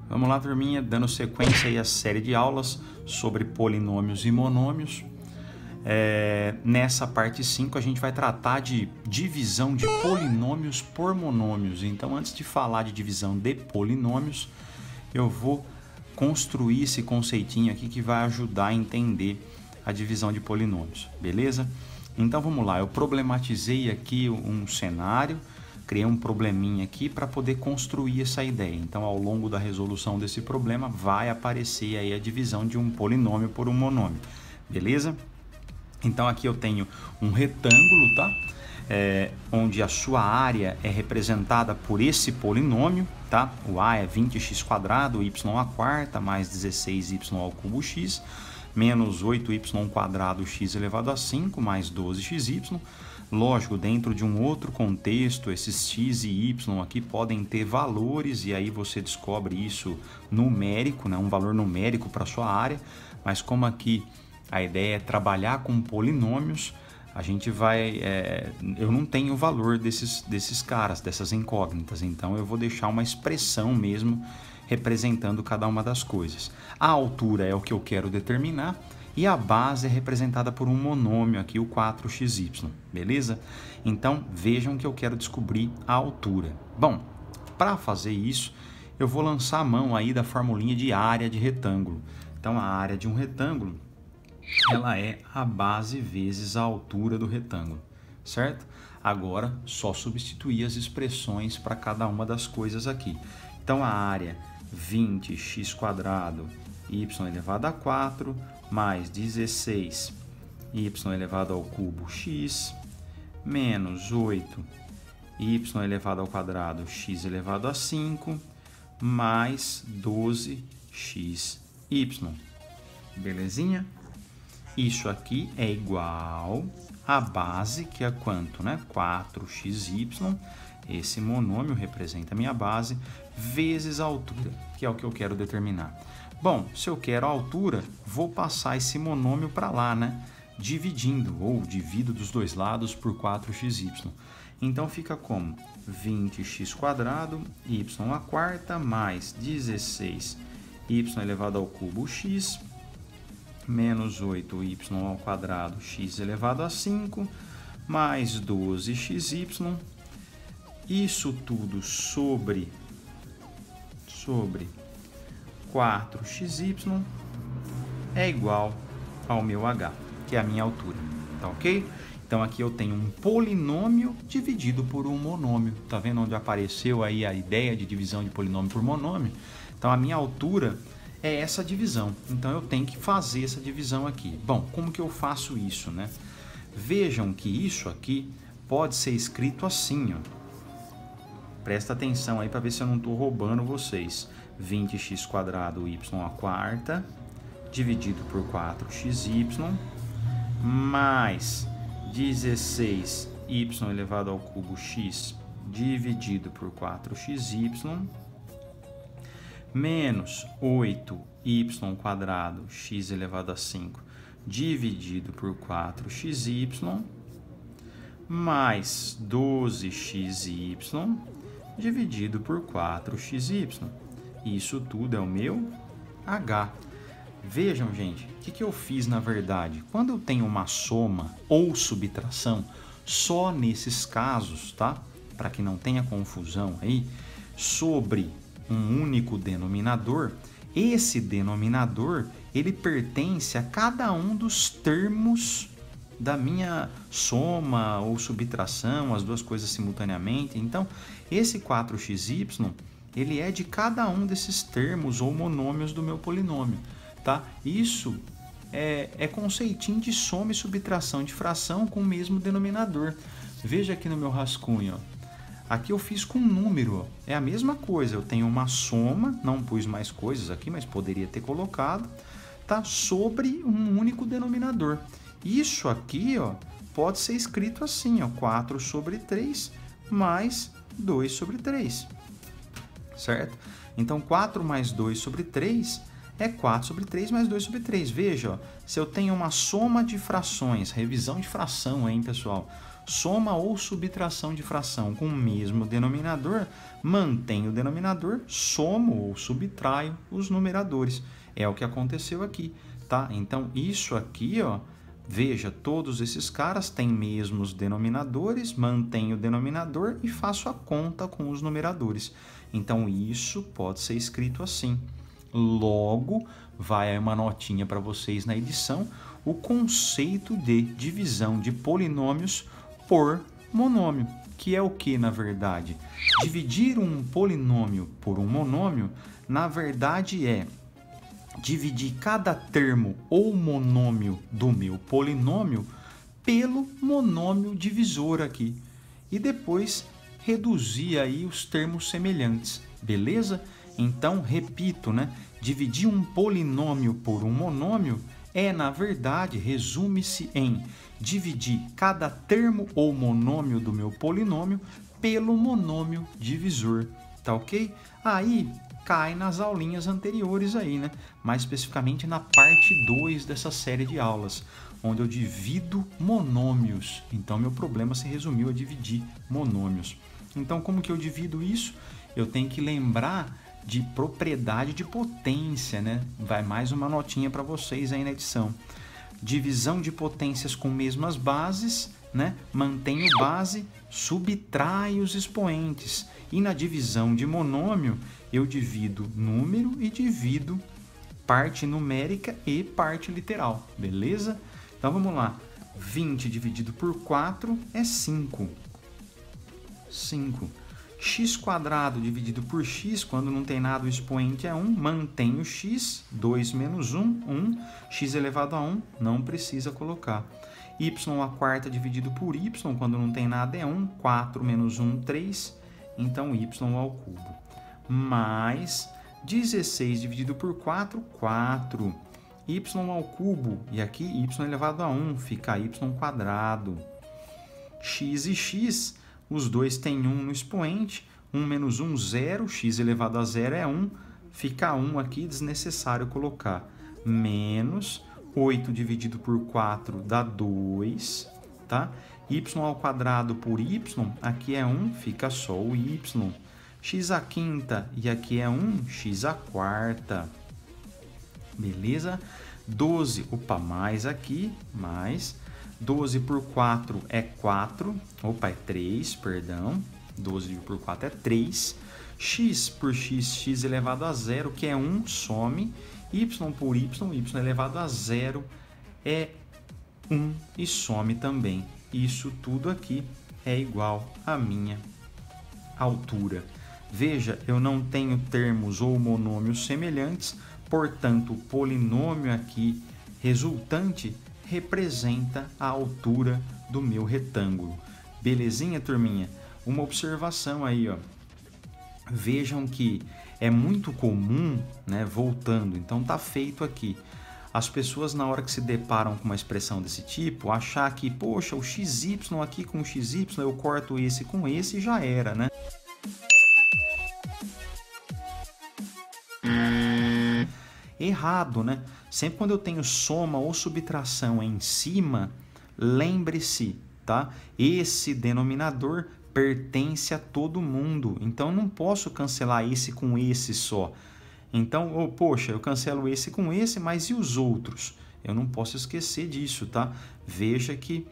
Vamos lá, turminha, dando sequência aí à série de aulas sobre polinômios e monômios. Nessa parte 5 a gente vai tratar de divisão de polinômios por monômios. Então, antes de falar de divisão de polinômios, eu vou construir esse conceitinho aqui que vai ajudar a entender a divisão de polinômios, beleza? Então vamos lá, eu problematizei aqui um cenário, criei um probleminha aqui para poder construir essa ideia. Então, ao longo da resolução desse problema, vai aparecer aí a divisão de um polinômio por um monômio, beleza? Então, aqui eu tenho um retângulo, tá? Onde a sua área é representada por esse polinômio, tá? O a é 20x², y à quarta, mais 16y ao cubo x, menos 8y² x elevado a 5, mais 12xy. Lógico, dentro de um outro contexto, esses x e y aqui podem ter valores, e aí você descobre isso numérico, né? Um valor numérico para sua área, mas como aqui a ideia é trabalhar com polinômios, a gente vai... eu não tenho o valor desses caras, dessas incógnitas, então eu vou deixar uma expressão mesmo representando cada uma das coisas. A altura é o que eu quero determinar, e a base é representada por um monômio aqui, o 4xy, beleza? Então, vejam que eu quero descobrir a altura. Bom, para fazer isso, eu vou lançar a mão aí da formulinha de área de retângulo. Então, a área de um retângulo, ela é a base vezes a altura do retângulo, certo? Agora, só substituir as expressões para cada uma das coisas aqui. Então, a área 20x² y elevado a 4, mais 16y elevado ao cubo x, menos 8y elevado ao quadrado x elevado a 5, mais 12xy. Belezinha? Isso aqui é igual a base, que é quanto, né? 4xy, esse monômio representa a minha base, vezes a altura, que é o que eu quero determinar. Bom, se eu quero a altura, vou passar esse monômio para lá, né? Dividindo, ou divido dos dois lados por 4xy. Então, fica como 20x², y à quarta, mais 16y elevado ao cubo x, menos 8y ao quadrado x elevado a 5, mais 12xy. Isso tudo sobre 4xy é igual ao meu h, que é a minha altura, tá ok? Então aqui eu tenho um polinômio dividido por um monômio, tá vendo onde apareceu aí a ideia de divisão de polinômio por monômio? Então a minha altura é essa divisão, então eu tenho que fazer essa divisão aqui. Bom, como que eu faço isso, né? Vejam que isso aqui pode ser escrito assim, ó. Presta atenção aí para ver se eu não estou roubando vocês. 20x² y à quarta, dividido por 4xy, mais 16y elevado ao cubo x, dividido por 4xy, menos 8y² x elevado a 5, dividido por 4xy, mais 12xy, dividido por 4xy. Isso tudo é o meu h. Vejam, gente, o que eu fiz na verdade? Quando eu tenho uma soma ou subtração, só nesses casos, tá? Para que não tenha confusão aí, sobre um único denominador, esse denominador, ele pertence a cada um dos termos da minha soma ou subtração, as duas coisas simultaneamente. Então, esse 4xy, ele é de cada um desses termos ou monômios do meu polinômio, tá? Isso é conceitinho de soma e subtração de fração com o mesmo denominador. Veja aqui no meu rascunho, ó. Aqui eu fiz com número, ó. É a mesma coisa, eu tenho uma soma, não pus mais coisas aqui, mas poderia ter colocado, tá? Sobre um único denominador. Isso aqui, ó, pode ser escrito assim, ó, 4 sobre 3 mais 2 sobre 3, certo? Então, 4 mais 2 sobre 3 é 4 sobre 3 mais 2 sobre 3. Veja, ó, se eu tenho uma soma de frações, revisão de fração, hein, pessoal? Soma ou subtração de fração com o mesmo denominador, mantenho o denominador, somo ou subtraio os numeradores. É o que aconteceu aqui, tá? Então, isso aqui, ó, veja, todos esses caras têm mesmos denominadores, mantenho o denominador e faço a conta com os numeradores. Então, isso pode ser escrito assim. Logo, vai aí uma notinha para vocês na edição, o conceito de divisão de polinômios por monômio, que é o que, na verdade? Dividir um polinômio por um monômio, na verdade, é dividir cada termo ou monômio do meu polinômio pelo monômio divisor aqui. E depois reduzir aí os termos semelhantes, beleza? Então, repito, né? Dividir um polinômio por um monômio é, na verdade, resume-se em dividir cada termo ou monômio do meu polinômio pelo monômio divisor, tá ok? Aí cai nas aulinhas anteriores aí, né? Mais especificamente na parte 2 dessa série de aulas, onde eu divido monômios. Então, meu problema se resumiu a dividir monômios. Então, como que eu divido isso? Eu tenho que lembrar de propriedade de potência, né? Vai mais uma notinha para vocês aí na edição. Divisão de potências com mesmas bases, né? Mantenho base, subtraio os expoentes. E na divisão de monômio, eu divido número e divido parte numérica e parte literal, beleza? Então vamos lá. 20 dividido por 4 é 5. 5. X quadrado dividido por x, quando não tem nada, o expoente é 1, mantenho x, 2 menos 1, 1, x elevado a 1, não precisa colocar. Y a quarta dividido por y, quando não tem nada, é 1, 4 menos 1, 3, então y ao cubo. Mais 16 dividido por 4, 4, y ao cubo, e aqui y elevado a 1, fica y quadrado. X e x, os dois têm 1 no expoente, 1 menos 1, 0, x elevado a 0 é 1, fica 1 aqui, desnecessário colocar. Menos 8 dividido por 4 dá 2, tá? Y ao quadrado por y, aqui é 1, fica só o y. X à quinta e aqui é 1, x à quarta. Beleza? 12, opa, mais aqui, mais... 12 por 4 é 4, opa, é 3, perdão, 12 por 4 é 3, x por x, x elevado a 0, que é 1, some, y por y, y elevado a 0 é 1 e some também. Isso tudo aqui é igual à minha altura. Veja, eu não tenho termos ou monômios semelhantes, portanto, o polinômio aqui resultante representa a altura do meu retângulo. Belezinha, turminha? Uma observação aí, ó. Vejam que é muito comum, né, voltando, então tá feito aqui. As pessoas, na hora que se deparam com uma expressão desse tipo, achar que, poxa, o XY aqui com o XY, eu corto esse com esse e já era, né? Errado, né? Sempre quando eu tenho soma ou subtração em cima, lembre-se, tá? Esse denominador pertence a todo mundo, então eu não posso cancelar esse com esse só. Então, oh, poxa, eu cancelo esse com esse, mas e os outros? Eu não posso esquecer disso, tá? Veja que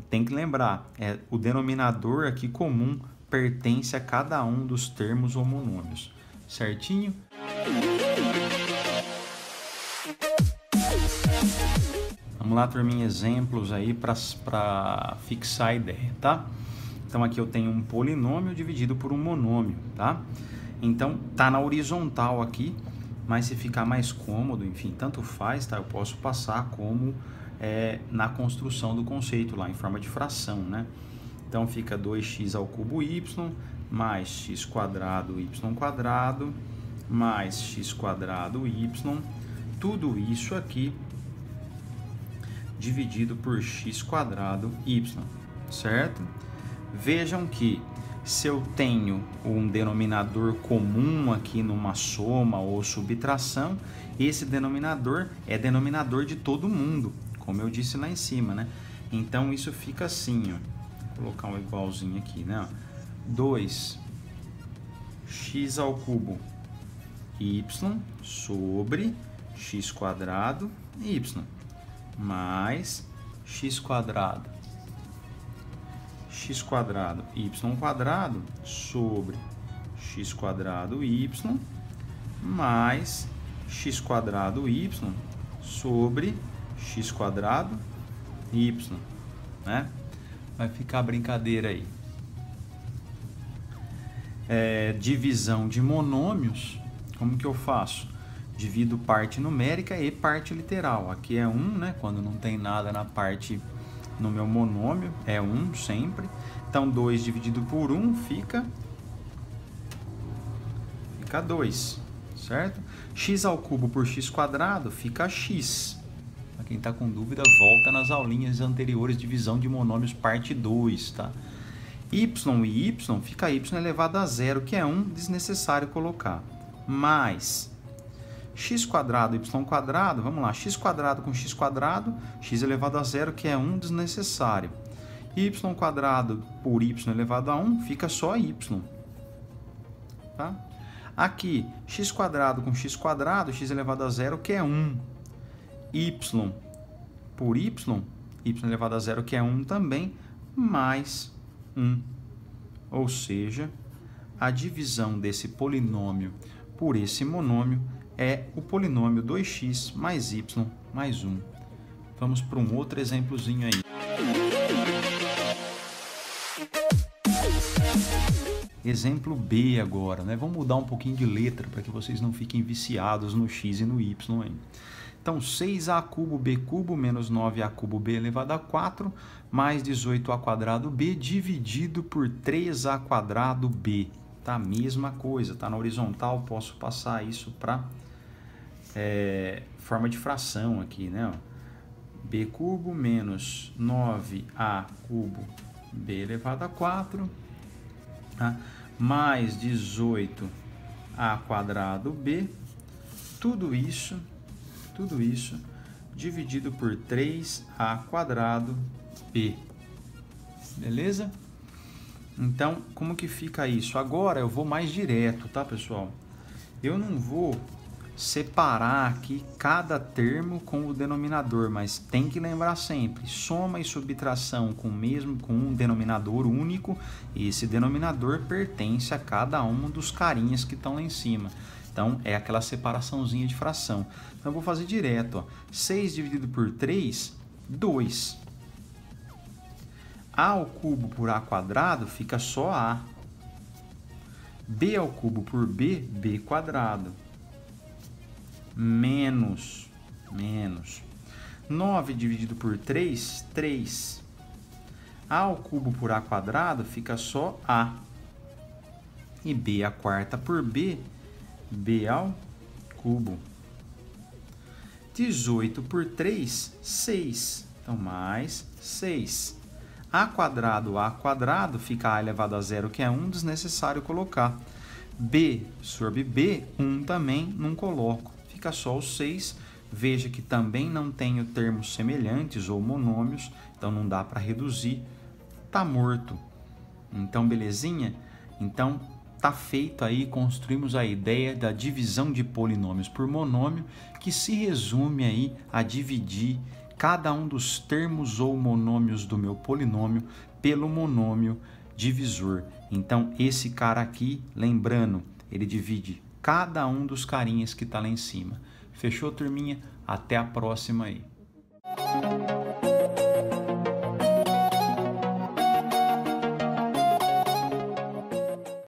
tem que lembrar, o denominador aqui comum pertence a cada um dos termos ou monômios, certinho? Vamos lá, turminha, exemplos aí para fixar a ideia, tá? Então, aqui eu tenho um polinômio dividido por um monômio, tá? Então, tá na horizontal aqui, mas se ficar mais cômodo, enfim, tanto faz, tá? Eu posso passar como na construção do conceito lá, em forma de fração, né? Então, fica 2x ao cubo y, mais x quadrado y quadrado, mais x quadrado y, tudo isso aqui dividido por x quadrado y, certo? Vejam que Se eu tenho um denominador comum aqui numa soma ou subtração, esse denominador é denominador de todo mundo, como eu disse lá em cima, né? Então, isso fica assim, ó. Vou colocar um igualzinho aqui, né? 2x ao cubo y sobre x quadrado y mais x quadrado y quadrado sobre x quadrado y mais x quadrado y sobre x quadrado y, né? Vai ficar a brincadeira aí. Divisão de monômios, como que eu faço? Divido parte numérica e parte literal. Aqui é 1, né? Quando não tem nada na parte, no meu monômio, é 1 sempre. Então, 2 dividido por 1 fica 2, certo? X ao cubo por x quadrado fica x. Para quem está com dúvida, volta nas aulinhas anteriores, divisão de monômios, parte 2, tá? Y e y fica y elevado a zero, que é 1, desnecessário colocar. Mais x quadrado, y quadrado, vamos lá, x quadrado com x quadrado, x elevado a zero, que é 1, desnecessário. Y quadrado por y elevado a 1, fica só y. Tá? Aqui, x quadrado com x quadrado, x elevado a zero, que é 1. Y por y elevado a zero, que é 1 também, mais 1. Ou seja, a divisão desse polinômio por esse monômio é o polinômio 2x mais y mais 1. Vamos para um outro exemplozinho aí. Exemplo B agora, né? Vamos mudar um pouquinho de letra para que vocês não fiquem viciados no x e no y aí. Então, 6a cubo b cubo menos 9a cubo b elevado a 4 mais 18a quadrado b dividido por 3a quadrado b. Tá a mesma coisa, tá na horizontal, posso passar isso para forma de fração aqui, né? b cubo menos 9a cubo b elevado a 4, tá? Mais 18a quadrado b, tudo isso dividido por 3a quadrado b. Beleza? Então, como que fica isso? Agora eu vou mais direto, tá, pessoal? Eu não vou separar aqui cada termo com o denominador, mas tem que lembrar sempre, soma e subtração com um denominador único, e esse denominador pertence a cada um dos carinhas que estão lá em cima. Então, é aquela separaçãozinha de fração. Então, eu vou fazer direto, ó. 6 dividido por 3, 2. A ao cubo por a quadrado fica só a. B ao cubo por b, b quadrado. Menos 9 dividido por 3, 3. A ao cubo por a quadrado fica só a. E b a quarta por b, b ao cubo. 18 por 3, 6. Então, mais 6. A quadrado fica a elevado a zero, que é 1, desnecessário colocar. B sobre b, 1 também, não coloco. Fica só o 6. Veja que também não tenho termos semelhantes ou monômios, então não dá para reduzir. Tá morto. Então, belezinha? Então, tá feito aí, construímos a ideia da divisão de polinômios por monômio, que se resume aí a dividir cada um dos termos ou monômios do meu polinômio pelo monômio divisor. Então, esse cara aqui, lembrando, ele divide cada um dos carinhas que está lá em cima. Fechou, turminha? Até a próxima aí.